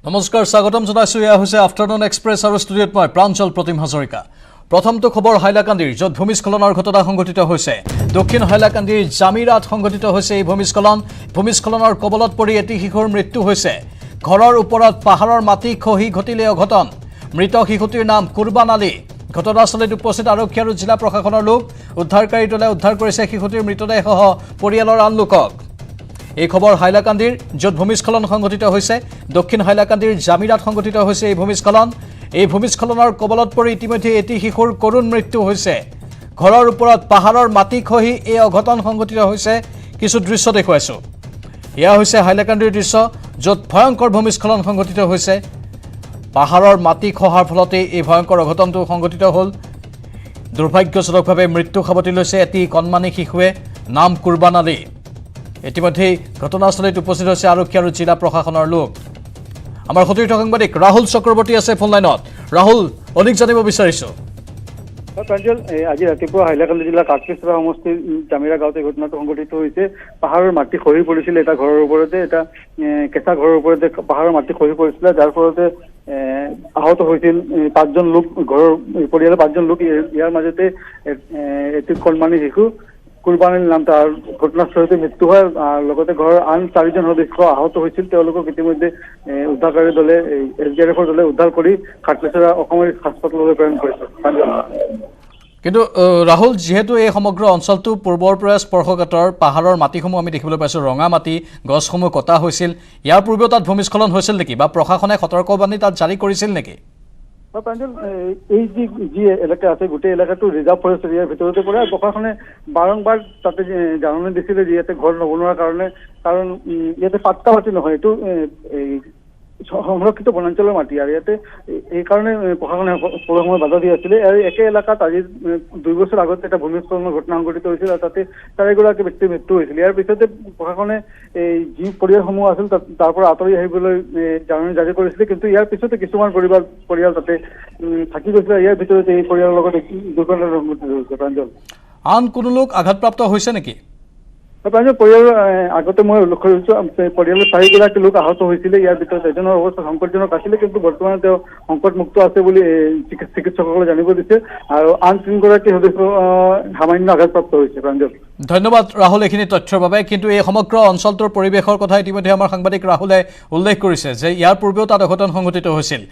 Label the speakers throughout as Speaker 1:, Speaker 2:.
Speaker 1: নমস্কাৰ স্বাগতম জনাইছো ইয়া হৈছে আফটাৰনুন এক্সপ্ৰেছ আৰু ষ্টুডিঅ'ত মই প্ৰাঞ্জল প্ৰতিম হাজৰিকা প্ৰথমটো খবৰ হাইলাকান্দিৰ য'ত ভূমিস্খলনৰ ঘটনা সংঘটিত হৈছে দক্ষিণ হাইলাকান্দিৰ জামিৰাত সংঘটিত হৈছে এই ভূমিস্খলনৰ কবলত পৰি এটি শিশুৰ মৃত্যু হৈছে ঘৰৰ ওপৰত পাহাৰৰ মাটি খহি ঘটিলে অঘটন মৃত শিশুটিৰ নাম কুৰবান আলী ঘটনাস্থলীত উপস্থিত আৰক্ষী আৰু জিলা প্ৰশাসনৰ লোক উদ্ধাৰকাৰী দলে উদ্ধাৰ কৰিছে শিশুটিৰ মৃতদেহসহ পৰিয়ালৰ আন লোকক এই খবৰ হাইলাকান্দিৰ য'ত ভূমিস্খলন সংঘটিত হৈছে দক্ষিণ হাইলাকান্দিৰ জামিৰাত সংঘটিত হৈছে এই ভূমিস্খলনৰ কবলত পৰি ইতিমধ্যে এটি শিশুৰ কৰুণ মৃত্যু হৈছে ঘৰৰ ওপৰত পাহাৰৰ মাটি খহি এই অঘটন সংঘটিত হৈছে কিছু দৃশ্য দেখুৱাইছো ইয়া হৈছে হাইলাকান্দিৰ দৃশ্য য'ত ভয়ংকৰ ভূমিস্খলন সংঘটিত হৈছে পাহাৰৰ মাটি খহাৰ ফলতে এই ভয়ংকৰ অঘটনটো সংঘটিত হ'ল দুৰ্ভাগ্যজনকভাৱে মৃত্যু খাবতি লৈছে এটি কণমানি শিশুৱে নাম কুৰবান আলী ইতিমধ্যে ঘটনাস্থলীত উপস্থিত হৈছে আৰক্ষী আৰু জিলা প্ৰশাসনৰ লোক আমাৰ সতীৰ্থ সাংবাদিক ৰাহুল চক্ৰৱৰ্তী আছে ফোন লাইনত ৰাহুল অধিক জানিব বিচাৰিছো
Speaker 2: প্ৰাঞ্জল আজি ৰাতিপুৱা হাইলাকান্দি জিলা কাটকেচৰা সমষ্টিৰ জামিৰা গাঁৱতে ঘটনাটো সংঘটিত হৈছে পাহাৰৰ মাটি খহি পৰিছিল এটা ঘৰৰ ওপৰতে এটা কেঁচা ঘৰৰ ওপৰতে পাহাৰৰ মাটি খহি পৰিছিল যাৰ ফলতে আহত হৈছিল 5জন লোক ঘৰৰ পৰিয়ালৰ 5জন লোক ইয়াৰ মাজতে এটি কণমানি শিশু কুৰবান আলীৰ নাম তাৰ ঘটনাস্থলীতে মৃত্যু হয় লগতে ঘৰৰ আন 4জন সদস্য আহত হৈছিল তেওঁলোকক ইতিমধ্যে উদ্ধাৰকাৰী দলে SDRFৰ দলে উদ্ধাৰ কৰি কাটকেচৰা অসামৰিক হাস্পতাললৈ প্ৰেৰণ কৰিছে
Speaker 1: কিন্তু ৰাহুল যেহেতু এই সমগ্ৰ অঞ্চলটো পূৰ্বৰ পৰা স্পৰ্শকাতৰ পাহাৰৰ মাটিসমূহ আমি দেখিবলৈ পাইছো ৰঙা মাটি গছসমূহ কটা হৈছিল ইয়াৰ পূৰ্বেও তাত ভূমিস্খলন হৈছিল নেকি বা প্ৰশাসনে সতৰ্কবাণী তাত জাৰি কৰিছিল নেকি
Speaker 2: প্ৰাঞ্জল এই যি এলেকা আছে গোটেই এলেকাটো ৰিজাৰ্ভ ফৰেষ্ট এৰিয়াৰ ভিতৰতে পৰে প্ৰশাসনে বাৰম্বাৰ তাতে জাননী দিছিলে যে ইয়াতে ঘৰ নবনোৱাৰ কাৰণে কাৰণ ইয়াতে পাট্টা মাটি নহয় এইটো সংৰক্ষিত বনাঞ্চলৰ মাটি আৰু ইয়াতে এইকাৰণে প্ৰশাসনে সকলো সময় বাধা দি আছিলে আৰু একে এলেকাত আজি 2 বছৰ আগতে এটা ভূমিস্খলনৰ ঘটনা সংঘটিত হৈছিল আৰু তাতে 4গৰাকী ব্যক্তিৰ মৃত্যু হৈছিল ইয়াৰ পিছতে প্ৰশাসনে যি পৰিয়ালসমূহ আছিল তাৰ পৰা আঁতৰি আহিবলৈ জাননী জাৰি কৰিছিলে কিন্তু ইয়াৰ পিছতে কিছুমান পৰিয়াল তাতে থাকি গৈছিলে ইয়াৰ ভিতৰতে এই পৰিয়ালৰ লগত দুৰ্ঘটনাৰ সংঘটিত হৈছে প্ৰাঞ্জল
Speaker 1: আন কোনো লোক আঘাতপ্ৰাপ্ত হৈছে নেকি
Speaker 2: পৰিয়ালৰ আগতে মই উল্লেখ কৰিছো পৰিয়ালৰ 4গৰাকী লোক আহত হৈছিলে ইয়াৰ ভিতৰত এজনৰ অৱস্থা সংকটজনক আছিলে কিন্তু বৰ্তমানে তেওঁ সংকটমুক্ত আছে বুলি চিকিৎসকসকলে জানিব দিছে আৰু আন 3গৰাকী সদস্য সামান্য আঘাতপ্ৰাপ্ত হৈছে প্ৰাঞ্জল
Speaker 1: ধন্যবাদ ৰাহুল এইখিনি তথ্যৰ বাবে কিন্তু এই সমগ্ৰ অঞ্চলটোৰ পৰিৱেশৰ কথা ইতিমধ্যে আমাৰ সাংবাদিক ৰাহুলে উল্লেখ কৰিছে যে ইয়াৰ পূৰ্বেও তাত অঘটন সংঘটিত হৈছিল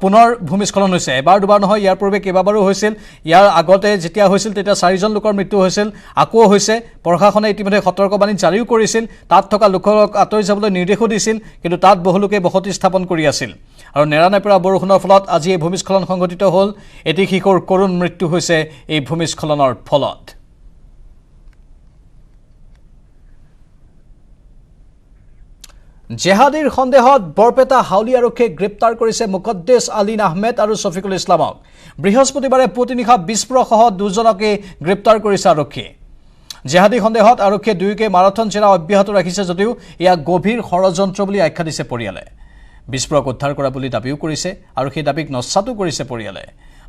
Speaker 1: পুনৰ ভূমিস্খলন হৈছে এবাৰ দুবাৰ নহয় ইয়াৰ পূৰ্বে কেইবাবাৰো হৈছিল ইয়াৰ আগতে যেতিয়া হৈছিল তেতিয়া 4জন লোকৰ মৃত্যু হৈছিল আকৌ হৈছে প্ৰশাসনে ইতিমধ্যে সতৰ্কবাণী জাৰিও কৰিছিল তাত থকা লোকক আঁতৰি যাবলৈ নিৰ্দেশো দিছিল কিন্তু তাত বহু লোকে বসতি স্থাপন কৰি আছিল আৰু নেৰানেপেৰা বৰষুণৰ ফলত আজি এই ভূমিস্খলন সংঘটিত হ'ল এটি শিশুৰ কৰুণ মৃত্যু হৈছে এই ভূমিস্খলনৰ ফলত জেহাদীৰ সন্দেহত বৰপেটা হাউলি আৰক্ষীয়ে গ্ৰেপ্তাৰ কৰিছে মুকদ্দেছ আলীন আহমেদ আৰু শফিকুল ইছলামক বৃহস্পতিবাৰে পুৱতি নিশা বিস্ফোৰকসহ 2জনকে গ্ৰেপ্তাৰ কৰিছে আৰক্ষীয়ে জেহাদী সন্দেহত আৰক্ষীয়ে দুয়োকে মাৰাথন জেৰা অব্যাহত ৰাখিছে যদিও ইয়াক গভীৰ ষড়যন্ত্ৰ বুলি আখ্যা দিছে পৰিয়ালে বিস্ফোৰক উদ্ধাৰ কৰা বুলি দাবীও কৰিছে আৰু সেই দাবীক নস্যাতো কৰিছে পৰিয়ালে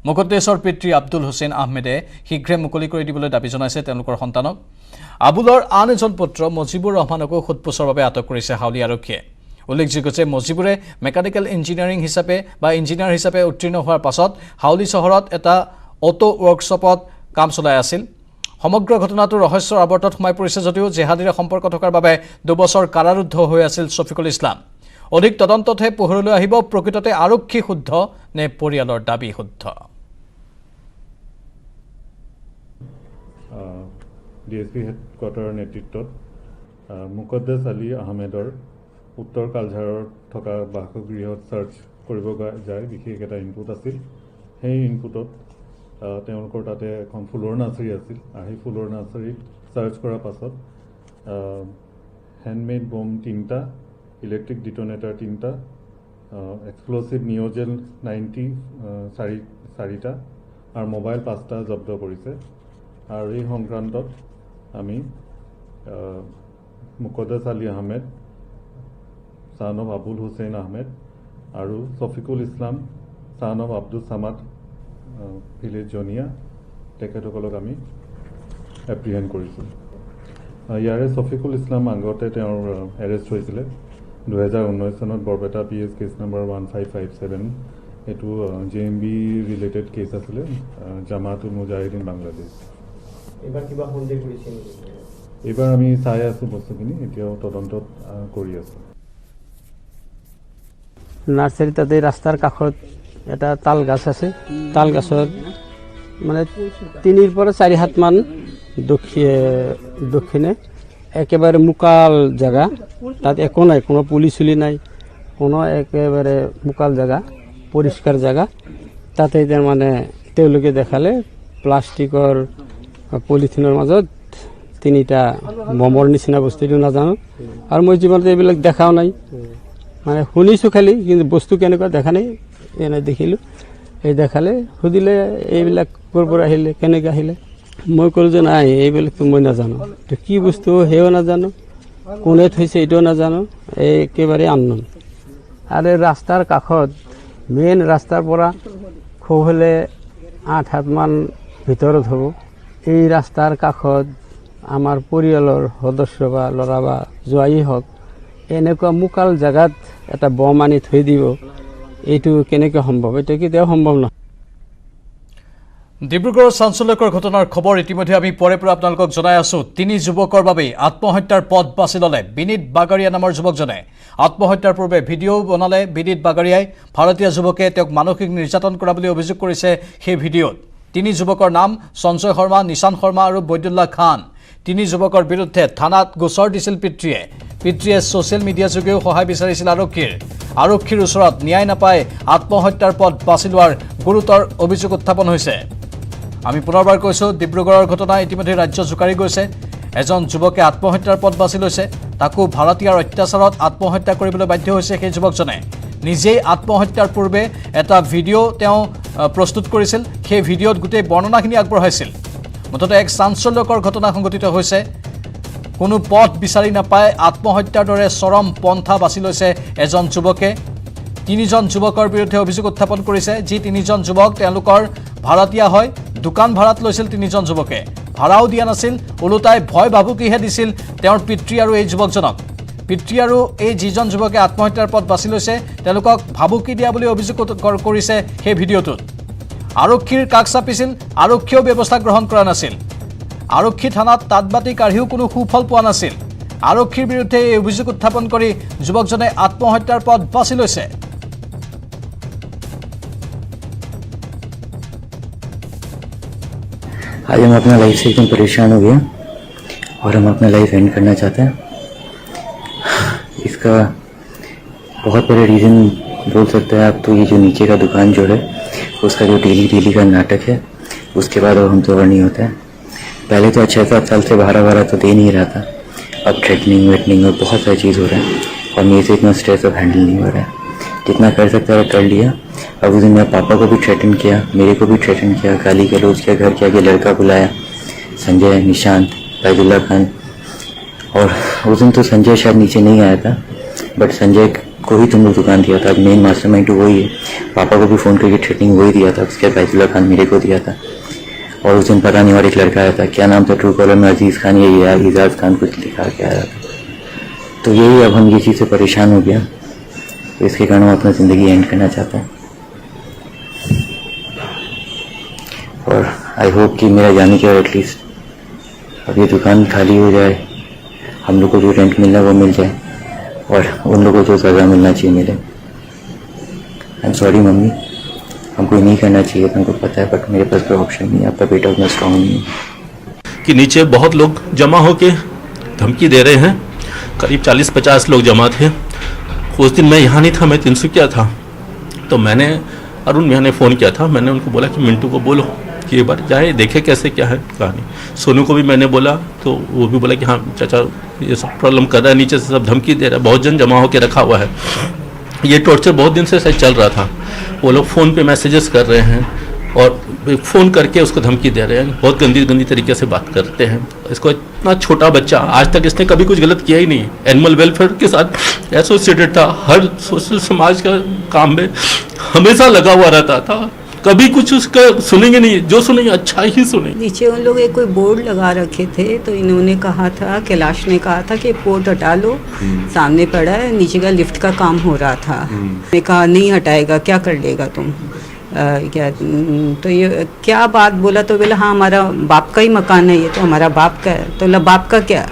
Speaker 1: মুকদ্দেছৰ পিতৃ আব্দুল হুছেইন আহমেদে শীঘ্ৰে মুকলি কৰি দিবলৈ দাবী জনাইছে তেওঁলোকৰ সন্তানক আবুলৰ আন এজন পুত্ৰ মজিবুৰ ৰহমানকো সোধপোছৰ বাবে আটক কৰিছে হাউলি আৰক্ষীয়ে উল্লেখযোগ্য যে মজিবুৰে মেকানিকেল ইঞ্জিনিয়াৰ হিচাপে উত্তীৰ্ণ হোৱাৰ পাছত হাউলি চহৰত এটা অটো ৱৰ্কশ্বপত কাম চলাই আছিল সমগ্ৰ ঘটনাটো ৰহস্যৰ আৱৰ্তত সোমাই পৰিছে যদিও জেহাদীৰে সম্পৰ্ক থকাৰ বাবে 2 বছৰ কাৰাৰুদ্ধ হৈ আছিল শফিকুল ইছলাম অধিক তদন্ততহে পোহৰলৈ আহিব প্ৰকৃততে আৰক্ষী শুদ্ধ নে পৰিয়ালৰ দাবী শুদ্ধ
Speaker 3: DSP হেডকোৱাৰ্টাৰৰ নেতৃত্বত মুকদ্দেছ আলী আহমেদৰ উত্তৰ কালঝাৰত থকা বাসগৃহত চাৰ্চ কৰিব যায় বিশেষ এটা ইনপুট আছিল সেই ইনপুটত তেওঁলোকৰ তাতে এখন ফুলৰ নাৰ্চাৰী আছিল আহি ফুলৰ নাৰ্চাৰীত চাৰ্চ কৰাৰ পাছত হেণ্ডমেড বম 3টা ইলেক্ট্ৰিক ডিটনেটাৰ 3টা এক্সপ্ল'চিভ নিঅ'জেল 90 4টা আৰু মোবাইল 5টা জব্দ কৰিছে আৰু এই সংক্ৰান্তত আমি মুকদ্দেছ আলী আহমেদ ছান অফ আবুল হুছেইন আহমেদ আৰু Shafiqul Islam son of Abdul Samad village Jania তেখেতসকলক আমি এপ্ৰিহেণ্ড কৰিছোঁ ইয়াৰে শফিকুল ইছলাম আগতে তেওঁৰ এৰেষ্ট হৈছিলে 2019 চনত বৰপেটা PS কেছ নম্বৰ 1557 এইটো JMB ৰিলেটেড কেছ আছিলে, জামাত মুজাহিদিন বাংলাদেশ।
Speaker 4: এইবাৰ কিবা সন্দেহ কৰিছে নেকি?
Speaker 3: এইবাৰ আমি চাই আছোঁ বস্তুখিনি, এতিয়াও তদন্তত কৰি আছোঁ।
Speaker 4: নাৰ্চাৰী তাতে ৰাস্তাৰ কাষত এটা তাল গাছ আছে, তাল গাছত মানে 3 পৰা 4 হাতমান দক্ষিণে একেবাৰে মুকাল জেগা, তাত একো নাই, কোনো পুলিচ চুলি নাই, কোনো একেবাৰে মুকাল জেগা, পৰিষ্কাৰ জেগা। তাতে মানে তেওঁলোকে দেখালে প্লাষ্টিকৰ পলিথিনৰ মাজত 3টা মমৰ নিচিনা বস্তুটো নাজানো, আৰু মই জীৱনত এইবিলাক দেখাও নাই, মানে শুনিছোঁ খালি, কিন্তু বস্তু কেনেকুৱা দেখা নাই, এনে দেখিলোঁ। এই দেখালে, সুধিলে এইবিলাক ক'ৰ পৰা আহিলে, কেনেকৈ আহিলে, মই ক'লোঁ যে নাই এইবিলাকতো মই নাজানো, তো কি বস্তু সেয়াও নাজানো, কোনে থৈছে এইটোও নাজানো, একেবাৰে আননোন। আৰু ৰাস্তাৰ কাষত মেইন ৰাস্তাৰ পৰা খুব হ'লে 8 হাতমান ভিতৰত হ'ব, এই ৰাস্তাৰ কাষত আমাৰ পৰিয়ালৰ সদস্য বা ল'ৰা বা জোৱাই হওক এনেকুৱা মুকাল জেগাত এটা বম আনি থৈ দিব, এইটো কেনেকৈ সম্ভৱ? এইটো কেতিয়াও সম্ভৱ নহয়।
Speaker 1: ডিব্ৰুগড়ৰ চাঞ্চল্যকৰ ঘটনাৰ খবৰ ইতিমধ্যে আমি পৰে পৰা আপোনালোকক জনাই আছোঁ। 3 যুৱকৰ বাবে আত্মহত্যাৰ পথ বাছি ল'লে বিনীত বাগাৰীয়া নামৰ যুৱকজনে। আত্মহত্যাৰ পূৰ্বে ভিডিঅ' বনালে বিনীত বাগাৰীয়াই। ভাৰতীয় যুৱকে তেওঁক মানসিক নিৰ্যাতন কৰা বুলি অভিযোগ কৰিছে সেই ভিডিঅ'ত। 3 যুৱকৰ নাম সঞ্জয় শৰ্মা, নিশান শৰ্মা আৰু বৈদুল্লাহ খান। 3 যুৱকৰ বিৰুদ্ধে থানাত গোচৰ দিছিল পিতৃয়ে। পিতৃয়ে ছ'চিয়েল মিডিয়া যোগেও সহায় বিচাৰিছিল আৰক্ষীৰ। আৰক্ষীৰ ওচৰত ন্যায় নাপাই আত্মহত্যাৰ পথ বাছি লোৱাৰ গুৰুতৰ অভিযোগ উত্থাপন হৈছে। আমি পুনৰবাৰ কৈছোঁ, ডিব্ৰুগড়ৰ ঘটনা ইতিমধ্যে ৰাজ্য জোকাৰি গৈছে। এজন যুৱকে আত্মহত্যাৰ পথ বাছি লৈছে, তাকো ভাৰতীয়ৰ অত্যাচাৰত আত্মহত্যা কৰিবলৈ বাধ্য হৈছে সেই যুৱকজনে। নিজেই আত্মহত্যাৰ পূৰ্বে এটা ভিডিঅ' তেওঁ প্ৰস্তুত কৰিছিল, সেই ভিডিঅ'ত গোটেই বৰ্ণনাখিনি আগবঢ়াইছিল। মুঠতে এক চাঞ্চল্যকৰ ঘটনা সংঘটিত হৈছে। কোনো পথ বিচাৰি নাপাই আত্মহত্যাৰ দৰে চৰম পন্থা বাছি লৈছে এজন যুৱকে। 3জন যুৱকৰ বিৰুদ্ধে অভিযোগ উত্থাপন কৰিছে, যি 3জন যুৱক তেওঁলোকৰ ভাড়াতীয়া হয়। দোকান ভাড়াত লৈছিল 3জন যুৱকে, ভাড়াও দিয়া নাছিল, ওলোটাই ভয় ভাবুকিহে দিছিল তেওঁৰ পিতৃ আৰু এই যুৱকজনক। পিতৃ আৰু এই যিজন যুৱকে আত্মহত্যাৰ পথ বাছি লৈছে তেওঁলোকক ভাবুকি দিয়া বুলি অভিযোগ কৰিছে সেই ভিডিঅ'টোত। আৰক্ষীৰ কাষ চাপিছিল, আৰক্ষীয়েও ব্যৱস্থা গ্ৰহণ কৰা নাছিল। আৰক্ষী থানাত তাঁতবাতি কাঢ়িও কোনো সুফল পোৱা নাছিল। আৰক্ষীৰ বিৰুদ্ধে এই অভিযোগ উত্থাপন কৰি যুৱকজনে আত্মহত্যাৰ পথ বাছি লৈছে।
Speaker 5: आज हम अपना लाइफ से एकदम परेशान हो गए और हम अपना लाइफ एंड करना चाहते हैं। इसका बहुत बड़े रीज़न बोल सकते हैं आप, तो ये जो नीचे का दुकान जो है उसका जो डेली का नाटक है, उसके बाद अब हम तो और नहीं होता है। पहले तो 6-7 साल से बारह तो दे नहीं रहा था, अब थ्रेटनिंग वेटनिंग और बहुत सारी चीज़ हो रहा है और मेरे से इतना स्ट्रेस अब हैंडल नहीं हो रहा है। जितना कर सकता है कर लिया। अब उस दिन मेरे पापा को भी थ्रेटन किया, मेरे को भी थ्रेटन किया, गाली गलौज किया, घर के आगे लड़का बुलाया, संजय, निशांत, बैदुल्ला खान। और उस दिन तो संजय शायद नीचे नहीं आया था, बट संजय को ही तुम लोग दुकान दिया था, मेन मास्टरमाइंड तो वही है। पापा को भी फ़ोन करके थ्रेटनिंग वही दिया था, उसके बाद बैदुल्ला खान मेरे को दिया था। और उस दिन पता नहीं और एक लड़का आया था, क्या नाम था, ट्रू कॉलर में अजीज़ खान या एजाज खान कुछ लिखा के आया था। तो यही अब हम ये चीज़ से परेशान हो गया, तो इसके कारण हम अपना ज़िंदगी एंड करना चाहते हैं। और आई होप कि मेरा जाने के बाद एटलीस्ट अब ये दुकान खाली हो जाए, हम लोग को जो रेंट मिलना है वो मिल जाए और उन लोगों को जो सज़ा मिलना चाहिए मिले। आई एम सॉरी मम्मी, हमको नहीं करना चाहिए था, हमको पता है, बट मेरे पास कोई ऑप्शन नहीं है, आपका बेटा उतना स्ट्रॉन्ग नहीं है।
Speaker 6: कि नीचे बहुत लोग जमा होके धमकी दे रहे हैं, करीब 40-50 लोग जमा थे। उस दिन मैं यहाँ नहीं था, मैं तिनसुकिया था, तो मैंने अरुण भैया ने फ़ोन किया था। मैंने उनको बोला कि मिंटू को बोलो कि एक बार जाए देखे कैसे क्या है कहानी। सोनू को भी मैंने बोला, तो वो भी बोला कि हाँ चाचा ये सब प्रॉब्लम कर रहा है, नीचे से सब धमकी दे रहा है, बहुत जन जमा होकर रखा हुआ है। ये टॉर्चर बहुत दिन से शायद चल रहा था। वो लोग फ़ोन पे मैसेजेस कर रहे हैं और फ़ोन करके उसको धमकी दे रहे हैं, बहुत गंदी तरीके से बात करते हैं। इसको इतना छोटा बच्चा, आज तक इसने कभी कुछ गलत किया ही नहीं, एनिमल वेलफेयर के साथ एसोसिएटेड था, हर सोशल समाज का काम में हमेशा लगा हुआ रहता था। कभी कुछ उसका सुनेंगे नहीं, जो सुनेंगे अच्छा ही सुनेंगे।
Speaker 7: नीचे उन लोग एक कोई बोर्ड लगा रखे थे, तो इन्होंने कहा था, कैलाश ने कहा था कि बोर्ड हटा लो, सामने पड़ा है, नीचे का लिफ्ट का काम हो रहा था। मैंने कहा नहीं हटाएगा, क्या कर लेगा तुम, क्या तो ये क्या बात बोला, तो बोला हाँ हमारा बाप का ही मकान है, ये तो हमारा बाप का है। तो बोला बाप का क्या।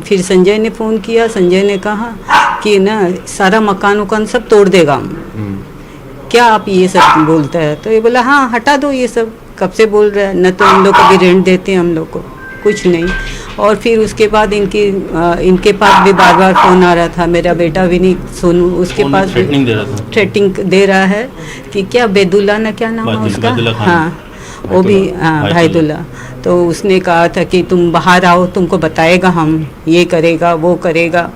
Speaker 7: फिर संजय ने फ़ोन किया, संजय ने कहा कि ना सारा मकान उकान सब तोड़ देगा हम, क्या आप ये सब बोलता है। तो ये बोला हाँ हटा दो ये सब, कब से बोल रहा है, न तो हम लोग कभी रेंट देते हैं हम लोग को, कुछ नहीं। और फिर उसके बाद इनके पास भी बार बार फ़ोन आ रहा था, मेरा बेटा भी नहीं सोनू, उसके पास थ्रेटिंग दे रहा है कि क्या बेदुल्ला ना, क्या नाम है उसका, हाँ वो भी, हाँ भाईदुल्ला। तो उसने कहा था कि तुम बाहर आओ, तुमको बताएगा हम, ये करेगा वो करेगा,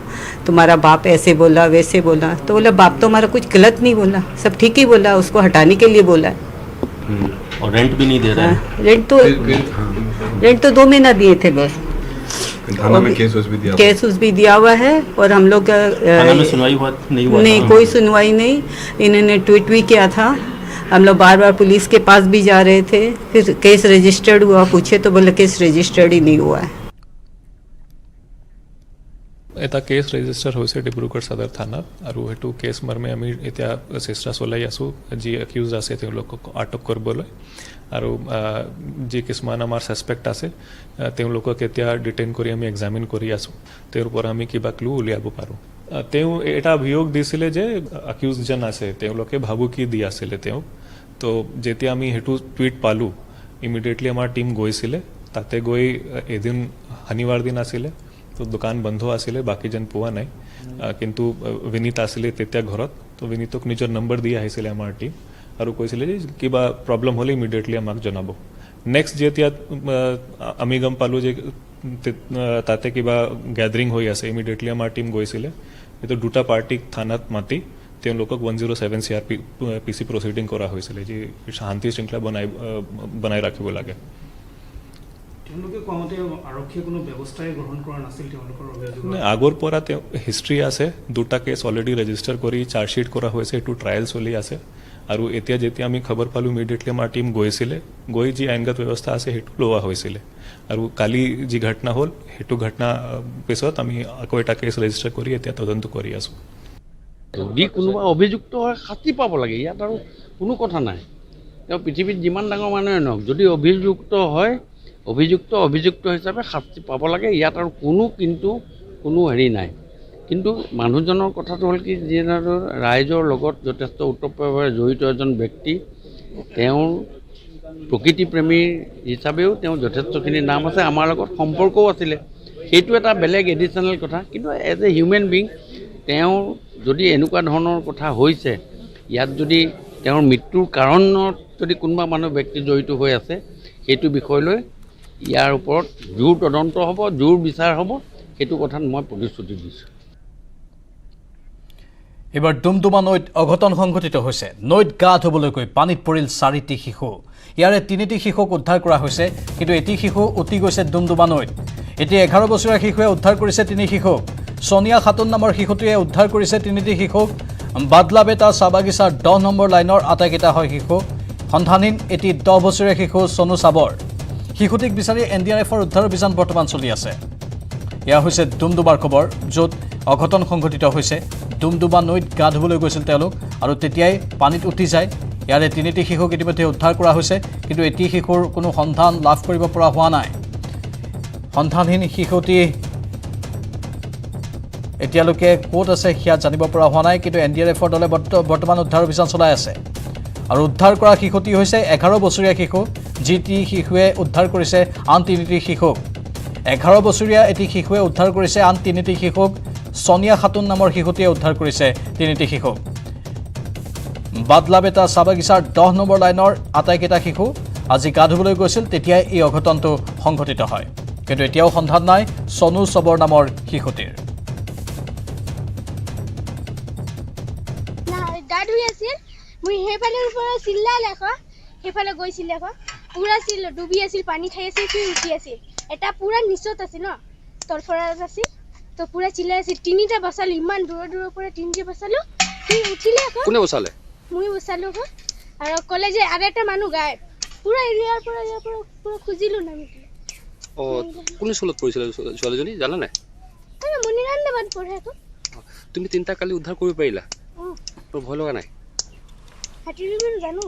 Speaker 7: तुम्हारा बाप ऐसे बोला वैसे बोला। तो बोला बाप तो हमारा कुछ गलत नहीं बोला, सब ठीक ही बोला, उसको हटाने के लिए बोला है।
Speaker 6: और रेंट भी नहीं दे रहा है।
Speaker 7: रेंट तो 2 महीना दिए थे बस।
Speaker 8: थाना में केस उस
Speaker 7: भी दिया हुआ है, और हम लोग
Speaker 6: थाना में सुनवाई नहीं हुआ,
Speaker 7: नहीं कोई सुनवाई नहीं। इन्होंने ट्वीट भी किया था, हम लोग बार बार पुलिस के पास भी जा रहे थे, फिर केस रजिस्टर्ड हुआ, पूछे तो बोले केस रजिस्टर्ड ही नहीं हुआ है।
Speaker 9: এটা কেছ ৰেজিষ্টাৰ হৈছে ডিব্ৰুগড় সদৰ থানাত, আৰু সেইটো কেছ মৰ্মে আমি এতিয়া চেষ্টা চলাই আছোঁ যি একিউজ আছে তেওঁলোকক আটক কৰিবলৈ, আৰু যি কিছুমান আমাৰ ছাছপেক্ট আছে তেওঁলোকক এতিয়া ডিটেইন কৰি আমি এক্সামিন কৰি আছোঁ, তেওঁৰ পৰা আমি কিবা ক্লু উলিয়াব পাৰোঁ। তেওঁ এটা অভিযোগ দিছিলে যে একিউজজন আছে তেওঁলোকে ভাবুকি দি আছিলে তেওঁক। তো যেতিয়া আমি সেইটো টুইট পালোঁ, ইমিডিয়েটলি আমাৰ টীম গৈছিলে, তাতে গৈ এদিন শনিবাৰ দিন আছিলে, তো দোকান বন্ধ আছিলে, বাকীজন পোৱা নাই, কিন্তু বিনীত আছিলে তেতিয়া ঘৰত। তো বিনীতক নিজৰ নম্বৰ দি আহিছিলে আমাৰ টীম, আৰু কৈছিলে যে কিবা প্ৰব্লেম হ'লে ইমিডিয়েটলি আমাক জনাব। নেক্সট যেতিয়া আমি গম পালোঁ যে তাতে কিবা গেডাৰিং হৈ আছে, ইমিডিয়েটলি আমাৰ টীম গৈছিলে, এইটো 2টা পাৰ্টিক থানাত মাতি তেওঁলোকক 107 CRPC প্ৰচিডিং কৰা হৈছিলে, যি শান্তি শৃংখলা বনাই ৰাখিব লাগে। আগৰ পৰা হিষ্ট্ৰী আছে, 2টা কেছ অলৰেডি ৰেজিষ্টাৰ কৰি চাৰ্জশ্বিট কৰা হৈছে, এইটো ট্ৰায়েল চলি আছে। আৰু এতিয়া যেতিয়া আমি খবৰ পালোঁ, ইমিডিয়েটলি আমাৰ টীম গৈছিলে, গৈ যি আইনগত ব্যৱস্থা আছে সেইটো লোৱা হৈছিলে। আৰু কালি যি ঘটনা হ'ল, সেইটো ঘটনা পিছত আমি আকৌ এটা কেছ ৰেজিষ্টাৰ কৰি এতিয়া তদন্ত কৰি আছোঁ।
Speaker 4: যদি কোনোবা অভিযুক্ত হয় শাস্তি পাব লাগে, ইয়াত আৰু কোনো কথা নাই। তেওঁ পৃথিৱীত যিমান ডাঙৰ মানুহে নহওক, যদি অভিযুক্ত হয় অভিযুক্ত হিচাপে শাস্তি পাব লাগে, ইয়াত আৰু কোনো হেৰি নাই। কিন্তু মানুহজনৰ কথাটো হ'ল কি, যিহেতু ৰাইজৰ লগত যথেষ্ট ওতঃপ্ৰোতভাৱে জড়িত এজন ব্যক্তি, তেওঁৰ প্ৰকৃতিপ্ৰেমী হিচাপেও তেওঁ যথেষ্টখিনি নাম আছে, আমাৰ লগত সম্পৰ্কও আছিলে, সেইটো এটা বেলেগ এডিশ্যনেল কথা। কিন্তু এজ এ হিউমেন বিং তেওঁ যদি এনেকুৱা ধৰণৰ কথা হৈছে, ইয়াত যদি তেওঁৰ মৃত্যুৰ কাৰণত যদি কোনোবা ব্যক্তি জড়িত হৈ আছে, সেইটো বিষয় লৈ ইয়াৰ ওপৰত জোৰ তদন্ত হ'ব, জোৰ বিচাৰ হ'ব, সেইটো কথাত মই প্ৰতিশ্ৰুতি দিছোঁ।
Speaker 1: এবাৰ ডুমডুমা নৈত অঘটন সংঘটিত হৈছে। নৈত গা ধুবলৈ গৈ পানীত পৰিল 4টি শিশু। ইয়াৰে 3টি শিশুক উদ্ধাৰ কৰা হৈছে, কিন্তু এটি শিশু উটি গৈছে ডুমডুমা নৈত। এতিয়া 11 বছৰীয়া শিশুৱে উদ্ধাৰ কৰিছে 3 শিশুক। সোনিয়া খাতুন নামৰ শিশুটোৱে উদ্ধাৰ কৰিছে 3টি শিশুক। বাদলাবেটা চাহ বাগিচাৰ 10 নম্বৰ লাইনৰ আটাইকেইটা হয় শিশু। সন্ধানহীন এটি 10 বছৰীয়া শিশু চনু চাবৰ। শিশুটিক বিচাৰি NDRFৰ উদ্ধাৰ অভিযান বৰ্তমান চলি আছে। এয়া হৈছে ডুমডুমাৰ খবৰ, য'ত অঘটন সংঘটিত হৈছে। ডুমডুমা নৈত গা ধুবলৈ গৈছিল তেওঁলোক, আৰু তেতিয়াই পানীত উটি যায়। ইয়াৰে 3টি শিশুক ইতিমধ্যে উদ্ধাৰ কৰা হৈছে, কিন্তু এটি শিশুৰ কোনো সন্ধান লাভ কৰিব পৰা হোৱা নাই। সন্ধানহীন শিশুটি এতিয়ালৈকে ক'ত আছে সেয়া জানিব পৰা হোৱা নাই, কিন্তু NDRFৰ দলে বৰ্তমান উদ্ধাৰ অভিযান চলাই আছে। আৰু উদ্ধাৰ কৰা শিশুটি হৈছে 11 বছৰীয়া শিশু, যিটি শিশুৱে উদ্ধাৰ কৰিছে আন 3টি শিশুক। 11 বছৰীয়া এটি শিশুৱে উদ্ধাৰ কৰিছে আন 3টি শিশুক। সোনিয়া খাতুন নামৰ শিশুটিয়ে উদ্ধাৰ কৰিছে 3টি শিশুক। বাদলাবেটা চাহ বাগিচাৰ 10 নম্বৰ লাইনৰ আটাইকেইটা শিশু আজি গা ধুবলৈ গৈছিল, তেতিয়াই এই অঘটনটো সংঘটিত হয়। কিন্তু এতিয়াও সন্ধান নাই চনু চবৰ নামৰ শিশুটিৰ।
Speaker 10: গা ধুই আছিল, মই সেইফালে চিল্লাল আকৌ, সেইফালে গৈছিল আকৌ, পুৰা ডুবি আছিল, পানী খাই আছিল, সি উঠি আছিল। এটা পুৰা নিচত আছিল ন, তলফৰাত আছিল, তো পুৰা চিল্লাই আছিল। 3টা বচালো, ইমান দূৰৰ পৰা 3টা বচালো, সি উঠিলে আকৌ। কোনে বচালে? মই বচালো আকৌ। আৰু ক'লে যে আৰু এটা মানুহ গায়ব পুৰা ইয়াৰ পৰা পুৰা খুজিলোঁ নামি
Speaker 11: কোন স্কুলত পঢ়িছিলে ছোৱালীজনী জানা নাই
Speaker 10: মণিকান্দাবাদ পঢ়ে আকৌ
Speaker 11: তুমি 3টা কালি উদ্ধাৰ কৰিব পাৰিলা তোৰ ভয় লগা নাই
Speaker 10: জানো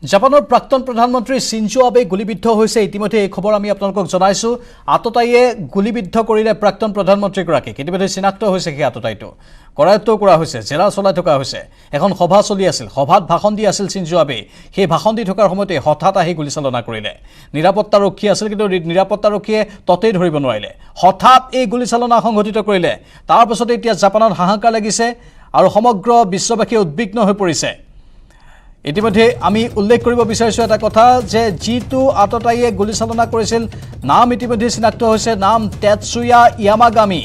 Speaker 1: জাপানৰ প্ৰাক্তন প্ৰধানমন্ত্ৰী শিনজো আবে গুলিবিদ্ধ হৈছে ইতিমধ্যে এই খবৰ আমি আপোনালোকক জনাইছো আততায়ীয়ে গুলিবিদ্ধ কৰিলে প্ৰাক্তন প্ৰধানমন্ত্ৰীগৰাকীক ইতিমধ্যে চিনাক্ত হৈছে কি আততায়ীটো কৰায়ত্ব কৰা হৈছে জেৰা চলাই থকা হৈছে এখন সভা চলি আছিল সভাত ভাষণ দি আছিল শিনজো আবে সেই ভাষণ দি থকাৰ সময়তে হঠাৎ আহি গুলীচালনা কৰিলে নিৰাপত্তাৰক্ষী আছিল কিন্তু নিৰাপত্তাৰক্ষীয়ে ততেই ধৰিব নোৱাৰিলে হঠাৎ এই গুলীচালনা সংঘটিত কৰিলে তাৰ পাছতে এতিয়া জাপানত হাহাকাৰ লাগিছে আৰু সমগ্ৰ বিশ্ববাসী উদ্বিগ্ন হৈ পৰিছে ইতিমধ্যে আমি উল্লেখ কৰিব বিচাৰিছো এটা কথা যে জিতু আততায়ীয়ে গুলীচালনা কৰিছিল নাম ইতিমধ্যে চিনাক্ত হৈছে নাম তেটসুয়া ইয়ামাগামি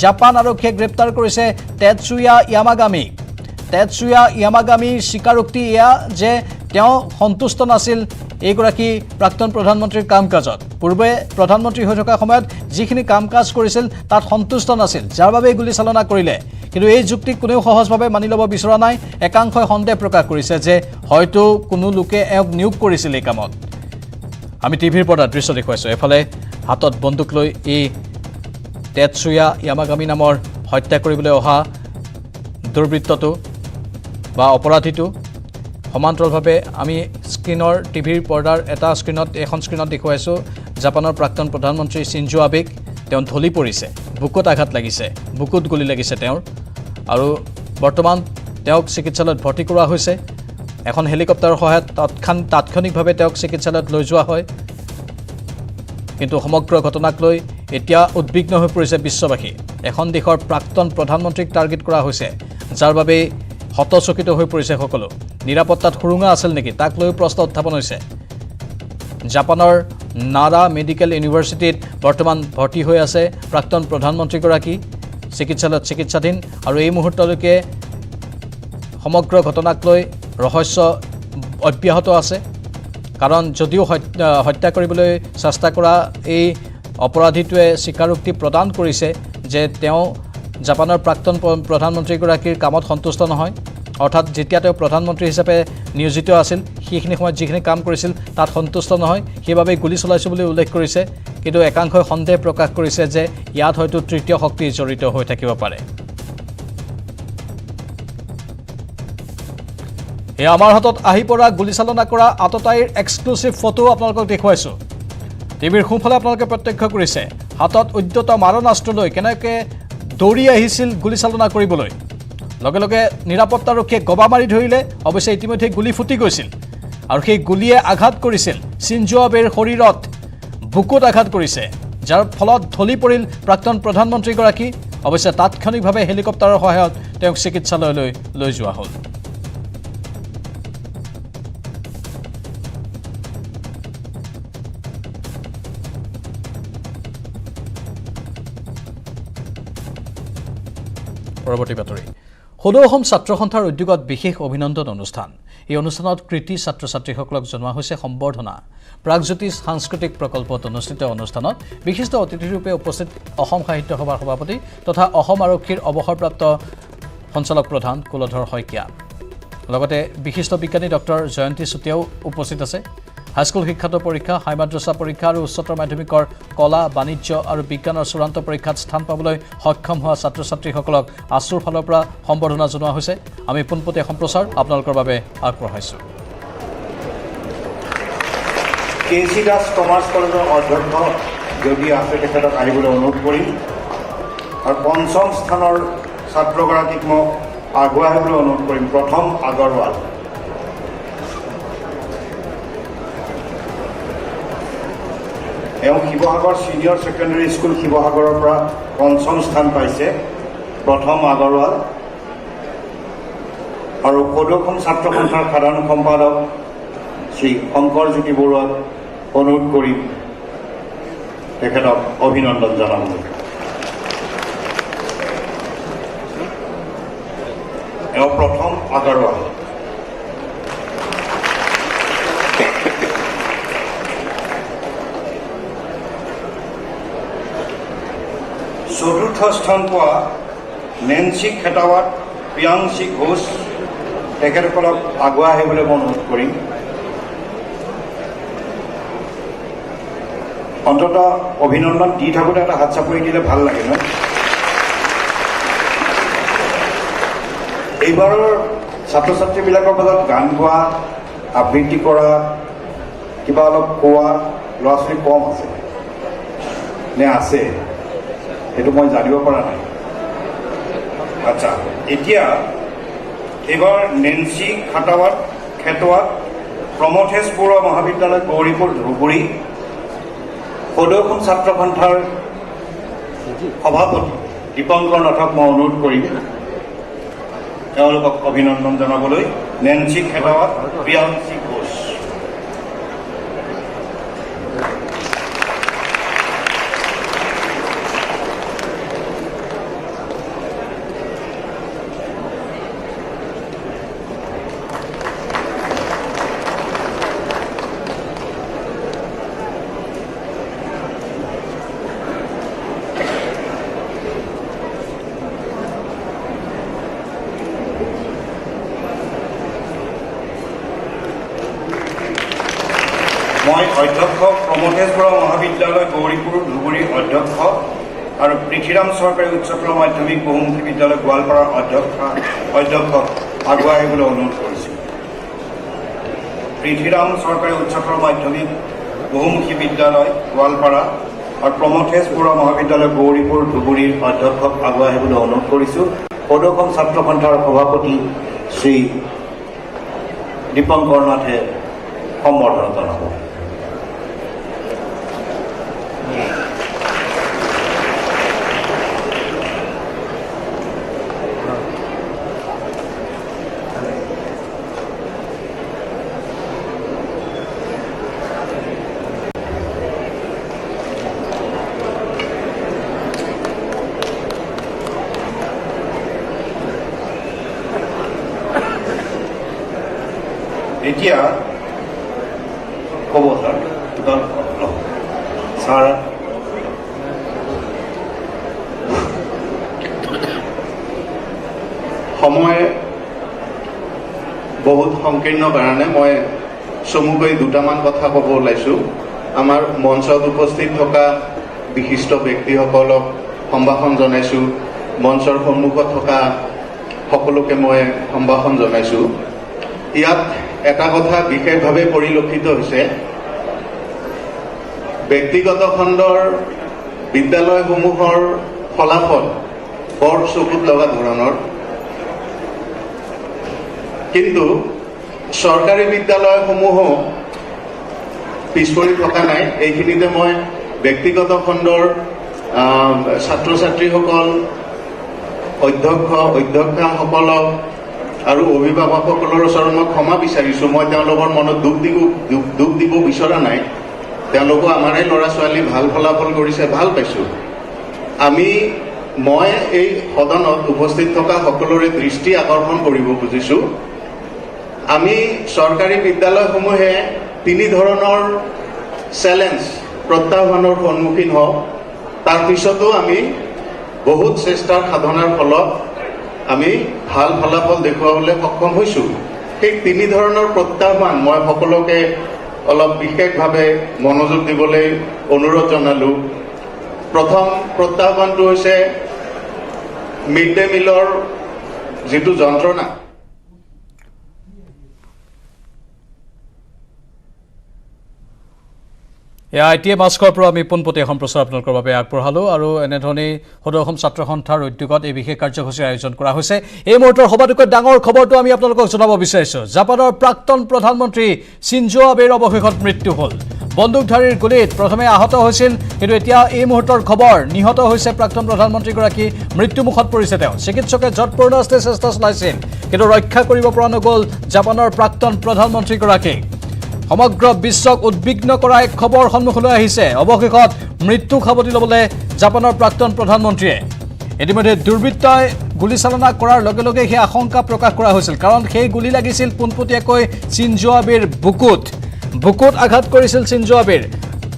Speaker 1: জাপান আৰক্ষীয়ে গ্ৰেপ্তাৰ কৰিছে তেটসুয়া ইয়ামাগামিৰ স্বীকাৰোক্তি এয়া যে তেওঁ সন্তুষ্ট নাছিল এইগৰাকী প্ৰাক্তন প্ৰধানমন্ত্ৰীৰ কাম কাজত পূৰ্বে প্ৰধানমন্ত্ৰী হৈ থকা সময়ত যিখিনি কাম কাজ কৰিছিল তাত সন্তুষ্ট নাছিল যাৰ বাবে গুলীচালনা কৰিলে কিন্তু এই যুক্তি কোনেও সহজভাৱে মানি ল'ব বিচৰা নাই একাংশই সন্দেহ প্ৰকাশ কৰিছে যে হয়তো কোনো লোকে এওক নিয়োগ কৰিছিল এই কামত আমি টিভিৰ পৰ্দাত দৃশ্য দেখুৱাইছো এফালে হাতত বন্দুক লৈ এই তেটসুয়া ইয়ামাগামি নামৰ হত্যা কৰিবলৈ অহা দুৰ্বৃত্তটো বা অপৰাধীটো সমান্তৰালভাৱে আমি স্ক্ৰীনৰ টিভিৰ পৰ্দাৰ এখন স্ক্ৰীনত দেখুৱাইছো জাপানৰ প্ৰাক্তন প্ৰধানমন্ত্ৰী শিনজো আবেক তেওঁ ঢলি পৰিছে বুকুত আঘাত লাগিছে বুকুত গুলি লাগিছে তেওঁৰ আৰু বৰ্তমান তেওঁক চিকিৎসালয়ত ভৰ্তি কৰোৱা হৈছে এখন হেলিকপ্টাৰৰ সহায়ত তাৎক্ষণিকভাৱে তেওঁক চিকিৎসালয়ত লৈ যোৱা হয় কিন্তু সমগ্ৰ ঘটনাক লৈ এতিয়া উদ্বিগ্ন হৈ পৰিছে বিশ্ববাসী এখন দেশৰ প্ৰাক্তন প্ৰধানমন্ত্ৰীক টাৰ্গেট কৰা হৈছে যাৰ বাবে হতচকিত হৈ পৰিছে সকলো নিৰাপত্তাত সুৰুঙা আছিল নেকি তাক লৈ প্ৰশ্ন উত্থাপন হৈছে জাপানৰ নাৰা মেডিকেল ইউনিভাৰ্চিটিত বৰ্তমান ভৰ্তি হৈ আছে প্ৰাক্তন প্ৰধানমন্ত্ৰীগৰাকী চিকিৎসালয়ত চিকিৎসাধীন আৰু এই মুহূৰ্তলৈকে সমগ্ৰ ঘটনাক লৈ ৰহস্য অব্যাহত আছে কাৰণ যদিও হত্যা কৰিবলৈ চেষ্টা কৰা এই অপৰাধীটোৱে স্বীকাৰোক্তি প্ৰদান কৰিছে যে তেওঁ জাপানৰ প্ৰাক্তন প্ৰধানমন্ত্ৰীগৰাকীৰ কামত সন্তুষ্ট নহয় অৰ্থাৎ যেতিয়া তেওঁ প্ৰধানমন্ত্ৰী হিচাপে নিয়োজিত আছিল সেইখিনি সময়ত যিখিনি কাম কৰিছিল তাত সন্তুষ্ট নহয় সেইবাবে গুলী চলাইছোঁ বুলি উল্লেখ কৰিছে কিন্তু একাংশই সন্দেহ প্ৰকাশ কৰিছে যে ইয়াত হয়তো তৃতীয় শক্তি জড়িত হৈ থাকিব পাৰে এই আমাৰ হাতত আহি পৰা গুলীচালনা কৰা আততায়ীৰ এক্সক্লুচিভ ফটো আপোনালোকক দেখুৱাইছোঁ টিভিৰ সোঁফালে আপোনালোকে প্ৰত্যক্ষ কৰিছে হাতত উদ্যত মাৰণাস্ত্ৰ লৈ কেনেকৈ দৌৰি আহিছিল গুলীচালনা কৰিবলৈ লগে লগে নিৰাপত্তাৰক্ষীয়ে গবা মাৰি ধৰিলে অৱশ্যে ইতিমধ্যে গুলী ফুটি গৈছিল আৰু সেই গুলীয়ে আঘাত কৰিছিল শিনজো আবেৰ শৰীৰত বুকুত আঘাত কৰিছে যাৰ ফলত ঢলি পৰিল প্ৰাক্তন প্ৰধানমন্ত্ৰীগৰাকী অৱশ্যে তাৎক্ষণিকভাৱে হেলিকপ্টাৰৰ সহায়ত তেওঁক চিকিৎসালয়লৈ লৈ যোৱা হ'ল পৰৱৰ্তী বাতৰি সদৌ অসম ছাত্ৰ সন্থাৰ উদ্যোগত বিশেষ অভিনন্দন অনুষ্ঠান এই অনুষ্ঠানত কৃতি ছাত্ৰ ছাত্ৰীসকলক জনোৱা হৈছে সম্বৰ্ধনা প্ৰাগজ্যোতিষ সাংস্কৃতিক প্ৰকল্পত অনুষ্ঠিত অনুষ্ঠানত বিশিষ্ট অতিথিৰূপে উপস্থিত অসম সাহিত্য সভাৰ সভাপতি তথা অসম আৰক্ষীৰ অৱসৰপ্ৰাপ্ত সঞ্চালক প্ৰধান কুলধৰ শইকীয়া লগতে বিশিষ্ট বিজ্ঞানী ডক্টৰ জয়ন্তী চুতীয়াও উপস্থিত আছে হাইস্কুল শিক্ষান্ত পৰীক্ষা হাই মাদ্ৰাছা পৰীক্ষা আৰু উচ্চতৰ মাধ্যমিকৰ কলা বাণিজ্য আৰু বিজ্ঞানৰ চূড়ান্ত পৰীক্ষাত স্থান পাবলৈ সক্ষম হোৱা ছাত্ৰ ছাত্ৰীসকলক আছুৰ ফালৰ পৰা সম্বৰ্ধনা জনোৱা হৈছে আমি পোনপটীয়া সম্প্ৰচাৰ আপোনালোকৰ বাবে আগবঢ়াইছোঁ
Speaker 12: কেচি দাস কমাৰ্চ কলেজৰ অধ্যক্ষ যদি আছে তেখেতক আহিবলৈ অনুৰোধ কৰিম আৰু পঞ্চম স্থানৰ ছাত্ৰগৰাকীক মই আগুৱাই আহিবলৈ অনুৰোধ কৰিম প্ৰথম আগৰৱাল এওঁ শিৱসাগৰ ছিনিয়ৰ ছেকেণ্ডেৰী স্কুল শিৱসাগৰৰ পৰা পঞ্চম স্থান পাইছে প্ৰথম আগৰৱাল আৰু সদৌ অসম ছাত্ৰ সন্থাৰ সাধাৰণ সম্পাদক শ্ৰী শংকৰজ্যোতি বৰুৱাক অনুৰোধ কৰি তেখেতক অভিনন্দন জনাম এওঁ প্ৰথম আগৰৱাল চতুৰ্থ স্থান পোৱা নেন্সি খেতাৱাত প্ৰিয়াংশী ঘোষ তেখেতসকলক আগুৱাই আহিবলৈ মই অনুৰোধ কৰিম। অন্ততঃ অভিনন্দন দি থাকোঁতে এটা হাত চাপৰি দিলে ভাল লাগে ন। এইবাৰৰ ছাত্ৰ ছাত্ৰীবিলাকৰ মাজত গান গোৱা, আবৃত্তি কৰা, কিবা অলপ কোৱা ল'ৰা ছোৱালী কম আছে নে আছে সেইটো মই জানিব পৰা নাই। আচ্ছা, এতিয়া এইবাৰ নেন্সি খেতোৱাত প্ৰমথেশ বৰুৱা মহাবিদ্যালয় গৌৰীপুৰ ধুবুৰী সদৌখন ছাত্ৰ সন্থাৰ সভাপতি দীপংকৰ নাথক মই অনুৰোধ কৰিম তেওঁলোকক অভিনন্দন জনাবলৈ। নেন্সি খেতোৱাত প্ৰিয়াংশী ঘোষ। মই অধ্যক্ষ প্ৰমথেশ বৰুৱা মহাবিদ্যালয় গৌৰীপুৰ ধুবুৰীৰ অধ্যক্ষ আৰু পৃথ্বীৰাম চৰকাৰী উচ্চতৰ মাধ্যমিক বহুমুখী বিদ্যালয় গোৱালপাৰাৰ অধ্যক্ষক আগুৱাই আহিবলৈ অনুৰোধ কৰিছোঁ। পৃথ্বীৰাম চৰকাৰী উচ্চতৰ মাধ্যমিক বহুমুখী বিদ্যালয় গোৱালপাৰা আৰু প্ৰমথেশ বৰুৱা মহাবিদ্যালয় গৌৰীপুৰ ধুবুৰীৰ অধ্যক্ষক আগুৱাই আহিবলৈ অনুৰোধ কৰিছোঁ। সদৌখন ছাত্ৰ সন্থাৰ সভাপতি শ্ৰী দীপংকৰ নাথে সম্বৰ্ধনা জনাব। এতিয়া ক'ব ছাৰ
Speaker 13: সময় বহুত সংকীৰ্ণ কাৰণে মই চমুকৈ দুটামান কথা ক'ব ওলাইছোঁ। আমাৰ মঞ্চত উপস্থিত থকা বিশিষ্ট ব্যক্তিসকলক সম্ভাষণ জনাইছোঁ। মঞ্চৰ সন্মুখত থকা সকলোকে মই সম্ভাষণ জনাইছোঁ। ইয়াত এটা কথা বিশেষভাৱে পৰিলক্ষিত হৈছে, ব্যক্তিগত খণ্ডৰ বিদ্যালয়সমূহৰ ফলাফল বৰ চকুত লগা ধৰণৰ, কিন্তু চৰকাৰী বিদ্যালয়সমূহো পিছ পৰি থকা নাই। এইখিনিতে মই ব্যক্তিগত খণ্ডৰ ছাত্ৰ ছাত্ৰীসকল, অধ্যক্ষাসকলক আৰু অভিভাৱকসকলৰ ওচৰত মই ক্ষমা বিচাৰিছোঁ। মই তেওঁলোকৰ মনত দুখ দিব বিচৰা নাই। তেওঁলোকো আমাৰে ল'ৰা ছোৱালী ভাল ফলাফল কৰিছে, ভাল পাইছোঁ। মই এই সদনত উপস্থিত থকা সকলোৰে দৃষ্টি আকৰ্ষণ কৰিব খুজিছোঁ। আমি চৰকাৰী বিদ্যালয়সমূহে তিনি ধৰণৰ চেলেঞ্জ, প্ৰত্যাহ্বানৰ সন্মুখীন হওঁ। তাৰপিছতো আমি বহুত চেষ্টাৰ সাধনাৰ ফলত আমি ভাল ফলাফল দেখুৱাবলৈ সক্ষম হৈছোঁ। সেই তিনি ধৰণৰ প্ৰত্যাহ্বান মই সকলোকে অলপ বিশেষভাৱে মনোযোগ দিবলৈ অনুৰোধ জনালোঁ। প্ৰথম প্ৰত্যাহ্বানটো হৈছে মিড ডে মিলৰ যিটো যন্ত্ৰণা।
Speaker 1: এয়া এতিয়া মাস্কৰ পৰা আমি পোনপটীয়া সম্প্ৰচাৰ আপোনালোকৰ বাবে আগবঢ়ালোঁ আৰু এনেধৰণেই সদৌ অসম ছাত্ৰ সন্থাৰ উদ্যোগত এই বিশেষ কাৰ্যসূচীৰ আয়োজন কৰা হৈছে। এই মুহূৰ্তৰ সবাতোকৈ ডাঙৰ খবৰটো আমি আপোনালোকক জনাব বিচাৰিছোঁ। জাপানৰ প্ৰাক্তন প্ৰধানমন্ত্ৰী চিনজো আবেৰ অৱশেষত মৃত্যু হ'ল। বন্দুকধাৰীৰ গুলীত প্ৰথমে আহত হৈছিল, কিন্তু এতিয়া এই মুহূৰ্তৰ খবৰ নিহত হৈছে প্ৰাক্তন প্ৰধানমন্ত্ৰীগৰাকী। মৃত্যুমুখত পৰিছে তেওঁ। চিকিৎসকে যৎপৰোনাস্তে চেষ্টা চলাইছিল, কিন্তু ৰক্ষা কৰিব পৰা নগ'ল জাপানৰ প্ৰাক্তন প্ৰধানমন্ত্ৰীগৰাকীক। সমগ্ৰ বিশ্বক উদ্বিগ্ন কৰা এক খবৰ সন্মুখলৈ আহিছে। অৱশেষত মৃত্যুক সাৱটি ল'বলৈ জাপানৰ প্ৰাক্তন প্ৰধানমন্ত্ৰীয়ে। ইতিমধ্যে দুৰ্বৃত্তই গুলীচালনা কৰাৰ লগে লগে সেই আশংকা প্ৰকাশ কৰা হৈছিল, কাৰণ সেই গুলী লাগিছিল পোনপটীয়াকৈ চিনজো আবেৰ বুকুত আঘাত কৰিছিল চিনজো আবেৰ,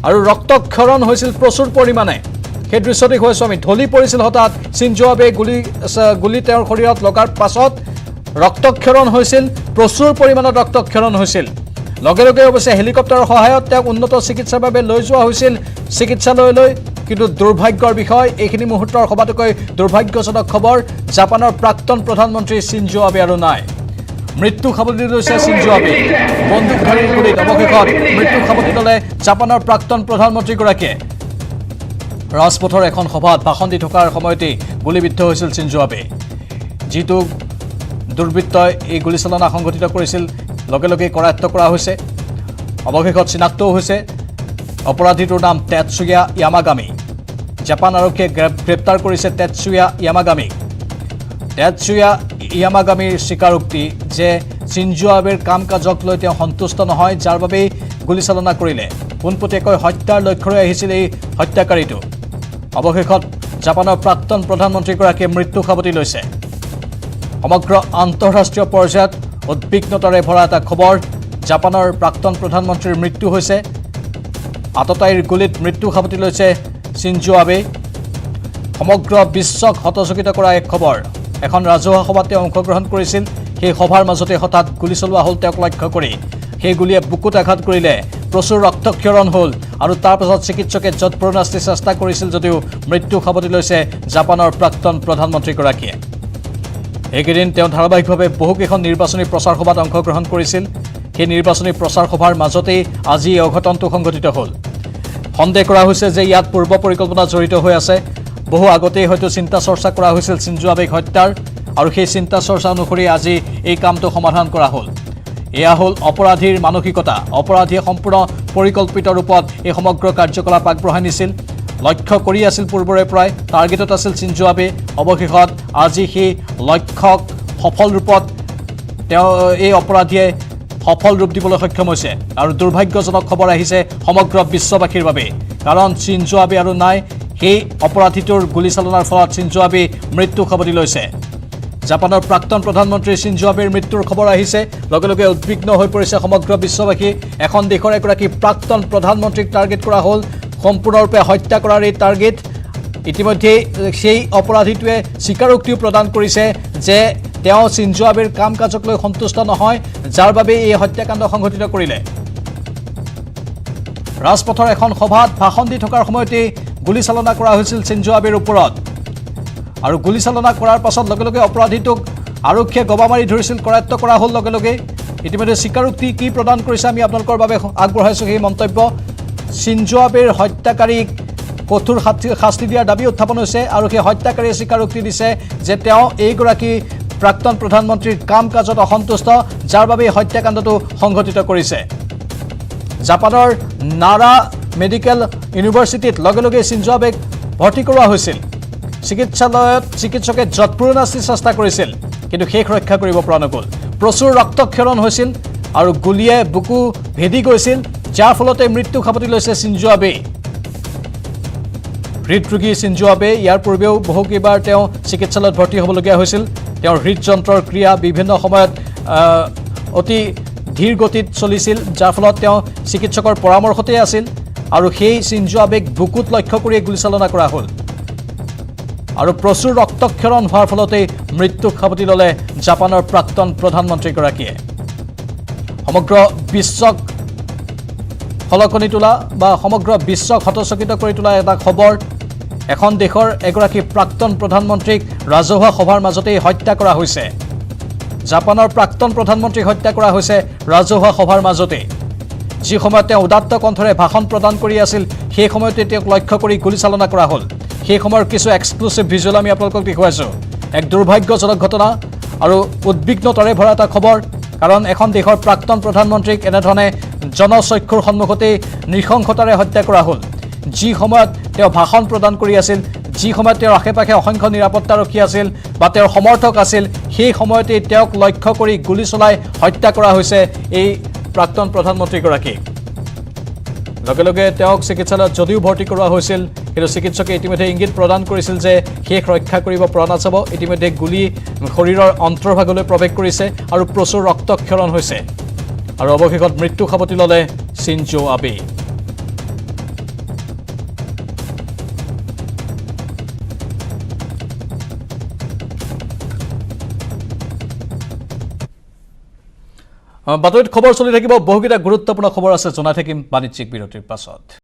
Speaker 1: আৰু ৰক্তক্ষৰণ হৈছিল প্ৰচুৰ পৰিমাণে। সেই দৃশ্য দেখুৱাইছোঁ আমি। ঢলি পৰিছিল হঠাৎ চিনজো আবে। গুলী তেওঁৰ শৰীৰত লগাৰ পাছত ৰক্তক্ষৰণ হৈছিল, প্ৰচুৰ পৰিমাণত ৰক্তক্ষৰণ হৈছিল। লগে লগে অৱশ্যে হেলিকপ্টাৰৰ সহায়ত তেওঁক উন্নত চিকিৎসাৰ বাবে লৈ যোৱা হৈছিল চিকিৎসালয়লৈ। কিন্তু দুৰ্ভাগ্যৰ বিষয়, এইখিনি মুহূৰ্তৰ সবাতোকৈ দুৰ্ভাগ্যজনক খবৰ, জাপানৰ প্ৰাক্তন প্ৰধানমন্ত্ৰী চিনজো আবে আৰু নাই। মৃত্যু সাৱটি লৈছে চিনজো আবে। বন্দুকধাৰীৰ গুলীত অৱশেষত মৃত্যু সাৱটি ল'লে জাপানৰ প্ৰাক্তন প্ৰধানমন্ত্ৰীগৰাকীয়ে। ৰাজপথৰ এখন সভাত ভাষণ দি থকাৰ সময়তেই গুলীবিদ্ধ হৈছিল চিনজো আবে। যিটো দুৰ্বৃত্তই এই গুলীচালনা সংঘটিত কৰিছিল লগে লগে কৰায়ত্ব কৰা হৈছে। অৱশেষত চিনাক্তও হৈছে অপৰাধীটোৰ নাম তেটছুয়া য়ামাগামী। জাপান আৰক্ষীয়ে গ্ৰেপ্তাৰ কৰিছে তেটছুয়া য়ামাগামীক। তেটছুয়া য়ামাগামীৰ স্বীকাৰোক্তি যে চিনজো আবেৰ কাম কাজক লৈ তেওঁ সন্তুষ্ট নহয়, যাৰ বাবেই গুলীচালনা কৰিলে। পোনপটীয়াকৈ হত্যাৰ লক্ষ্যৰে আহিছিল এই হত্যাকাৰীটো। অৱশেষত জাপানৰ প্ৰাক্তন প্ৰধানমন্ত্ৰীগৰাকীয়ে মৃত্যু সাৱটি লৈছে। সমগ্ৰ আন্তঃৰাষ্ট্ৰীয় পৰ্যায়ত উদ্বিগ্নতাৰে ভৰা এটা খবৰ, জাপানৰ প্ৰাক্তন প্ৰধানমন্ত্ৰীৰ মৃত্যু হৈছে। আততায়ীৰ গুলীত মৃত্যু সাৱটি লৈছে চিনজো আবে। সমগ্ৰ বিশ্বক হতচকিত কৰা এক খবৰ। এখন ৰাজহুৱা সভাত তেওঁ অংশগ্ৰহণ কৰিছিল। সেই সভাৰ মাজতে হঠাৎ গুলী চলোৱা হ'ল তেওঁক লক্ষ্য কৰি। সেই গুলীয়ে বুকুত আঘাত কৰিলে, প্ৰচুৰ ৰক্তক্ষৰণ হ'ল আৰু তাৰ পাছত চিকিৎসকে যৎপৰোনাস্তি চেষ্টা কৰিছিল যদিও মৃত্যু সাৱটি লৈছে জাপানৰ প্ৰাক্তন প্ৰধানমন্ত্ৰীগৰাকীয়ে। এইকেইদিন তেওঁ ধাৰাবাহিকভাৱে বহুকেইখন নিৰ্বাচনী প্ৰচাৰ সভাত অংশগ্ৰহণ কৰিছিল। সেই নিৰ্বাচনী প্ৰচাৰ সভাৰ মাজতেই আজি এই অঘটনটো সংঘটিত হ'ল। সন্দেহ কৰা হৈছে যে ইয়াত পূৰ্ব পৰিকল্পনা জড়িত হৈ আছে। বহু আগতেই হয়তো চিন্তা চৰ্চা কৰা হৈছিল চিনজো আবেক হত্যাৰ, আৰু সেই চিন্তা চৰ্চা অনুসৰি আজি এই কামটো সমাধান কৰা হ'ল। এয়া হ'ল অপৰাধীৰ মানসিকতা। অপৰাধীয়ে সম্পূৰ্ণ পৰিকল্পিত ৰূপত এই সমগ্ৰ কাৰ্যকলাপ আগবঢ়াই নিছিল। লক্ষ্য কৰি আছিল পূৰ্বৰে পৰাই, টাৰ্গেটত আছিল চিনজো আবে। অৱশেষত আজি সেই লক্ষ্যক সফল ৰূপত এই অপৰাধীয়ে সফল ৰূপ দিবলৈ সক্ষম হৈছে। আৰু দুৰ্ভাগ্যজনক খবৰ আহিছে সমগ্ৰ বিশ্ববাসীৰ বাবে, কাৰণ চিনজো আবে আৰু নাই। সেই অপৰাধীটোৰ গুলীচালনাৰ ফলত চিনজো আবে মৃত্যু সাৱটি লৈছে। জাপানৰ প্ৰাক্তন প্ৰধানমন্ত্ৰী চিনজো আবেৰ মৃত্যুৰ খবৰ আহিছে, লগে লগে উদ্বিগ্ন হৈ পৰিছে সমগ্ৰ বিশ্ববাসী। এখন দেশৰ এগৰাকী প্ৰাক্তন প্ৰধানমন্ত্ৰীক টাৰ্গেট কৰা হ'ল, সম্পূৰ্ণৰূপে হত্যা কৰাৰ এই টাৰ্গেট। ইতিমধ্যে সেই অপৰাধীটোৱে স্বীকাৰোক্তিও প্ৰদান কৰিছে যে তেওঁ চিনজো আবেৰ কাম কাজক লৈ সন্তুষ্ট নহয়, যাৰ বাবে এই হত্যাকাণ্ড সংঘটিত কৰিলে। ৰাজপথৰ এখন সভাত ভাষণ দি থকাৰ সময়তেই গুলীচালনা কৰা হৈছিল চিনজো আবেৰ ওপৰত। আৰু গুলীচালনা কৰাৰ পাছত লগে লগে অপৰাধীটোক আৰক্ষীয়ে গবা মাৰি ধৰিছিল, কৰায়ত্ব কৰা হ'ল লগে লগে। ইতিমধ্যে স্বীকাৰোক্তি কি প্ৰদান কৰিছে আমি আপোনালোকৰ বাবে আগবঢ়াইছোঁ সেই মন্তব্য। চিনজো আবেৰ হত্যাকাৰীক কঠোৰ শাস্তি দিয়াৰ দাবী উত্থাপন হৈছে, আৰু সেই হত্যাকাৰীয়ে স্বীকাৰোক্তি দিছে যে তেওঁ এইগৰাকী প্ৰাক্তন প্ৰধানমন্ত্ৰীৰ কাম কাজত অসন্তুষ্ট, যাৰ বাবে এই হত্যাকাণ্ডটো সংঘটিত কৰিছে। জাপানৰ নাৰা মেডিকেল ইউনিভাৰ্চিটিত লগে লগে চিনজো আবেক ভৰ্তি কৰোৱা হৈছিল। চিকিৎসালয়ত চিকিৎসকে যৎপৰোনাস্তি চেষ্টা কৰিছিল, কিন্তু শেষ ৰক্ষা কৰিব পৰা নগ'ল। প্ৰচুৰ ৰক্তক্ষৰণ হৈছিল আৰু গুলীয়ে বুকু ভেদি গৈছিল, যাৰ ফলতে মৃত্যু সাৱটি লৈছে চিনজো আবে। হৃদৰোগী চিনজো আবে ইয়াৰ পূৰ্বেও বহুকেইবাৰ তেওঁ চিকিৎসালয়ত ভৰ্তি হ'বলগীয়া হৈছিল। তেওঁৰ হৃদযন্ত্ৰৰ ক্ৰিয়া বিভিন্ন সময়ত অতি ধীৰ গতিত চলিছিল, যাৰ ফলত তেওঁ চিকিৎসকৰ পৰামৰ্শতেই আছিল। আৰু সেই চিনজো আবেক বুকুত লক্ষ্য কৰি গুলীচালনা কৰা হ'ল, আৰু প্ৰচুৰ ৰক্তক্ষৰণ হোৱাৰ ফলতেই মৃত্যুক সাৱটি ল'লে জাপানৰ প্ৰাক্তন প্ৰধানমন্ত্ৰীগৰাকীয়ে। সমগ্ৰ বিশ্বক খলকনি তোলা বা সমগ্ৰ বিশ্বক হতচকিত কৰি তোলা এটা খবৰ। এখন দেশৰ এগৰাকী প্ৰাক্তন প্ৰধানমন্ত্ৰীক ৰাজহুৱা সভাৰ মাজতেই হত্যা কৰা হৈছে। জাপানৰ প্ৰাক্তন প্ৰধানমন্ত্ৰীক হত্যা কৰা হৈছে ৰাজহুৱা সভাৰ মাজতে। যি সময়ত তেওঁ উদাত্ত কণ্ঠৰে ভাষণ প্ৰদান কৰি আছিল, সেই সময়তে তেওঁক লক্ষ্য কৰি গুলীচালনা কৰা হ'ল। সেই সময়ৰ কিছু এক্সক্লুচিভ ভিজুৱেল আমি আপোনালোকক দেখুৱাইছোঁ। এক দুৰ্ভাগ্যজনক ঘটনা আৰু উদ্বিগ্নতাৰে ভৰা এটা খবৰ, কাৰণ এখন দেশৰ প্ৰাক্তন প্ৰধানমন্ত্ৰীক এনেধৰণে জনচক্ষুৰ সন্মুখতেই নৃশংসতাৰে হত্যা কৰা হ'ল। যি সময়ত তেওঁ ভাষণ প্ৰদান কৰি আছিল, যি সময়ত তেওঁৰ আশে পাশে অসংখ্য নিৰাপত্তাৰক্ষী আছিল বা তেওঁৰ সমৰ্থক আছিল, সেই সময়তেই তেওঁক লক্ষ্য কৰি গুলী চলাই হত্যা কৰা হৈছে এই প্ৰাক্তন প্ৰধানমন্ত্ৰীগৰাকীক। লগে লগে তেওঁক চিকিৎসালয়ত যদিও ভৰ্তি কৰোৱা হৈছিল, কিন্তু চিকিৎসকে ইতিমধ্যে ইংগিত প্ৰদান কৰিছিল যে শেষ ৰক্ষা কৰিব পৰা নাযাব। ইতিমধ্যে গুলী শৰীৰৰ অন্তৰ্ভাগলৈ প্ৰৱেশ কৰিছে আৰু প্ৰচুৰ ৰক্তক্ষৰণ হৈছে, আৰু অৱশেষত মৃত্যু সাৱটি ল'লে চিনজো আবে। বাতৰিত খবৰ চলি থাকিব বহুকেইটা গুৰুত্বপূৰ্ণ খবৰ আছে জনাই থাকিম বাণিজ্যিক বিৰতিৰ পাছত।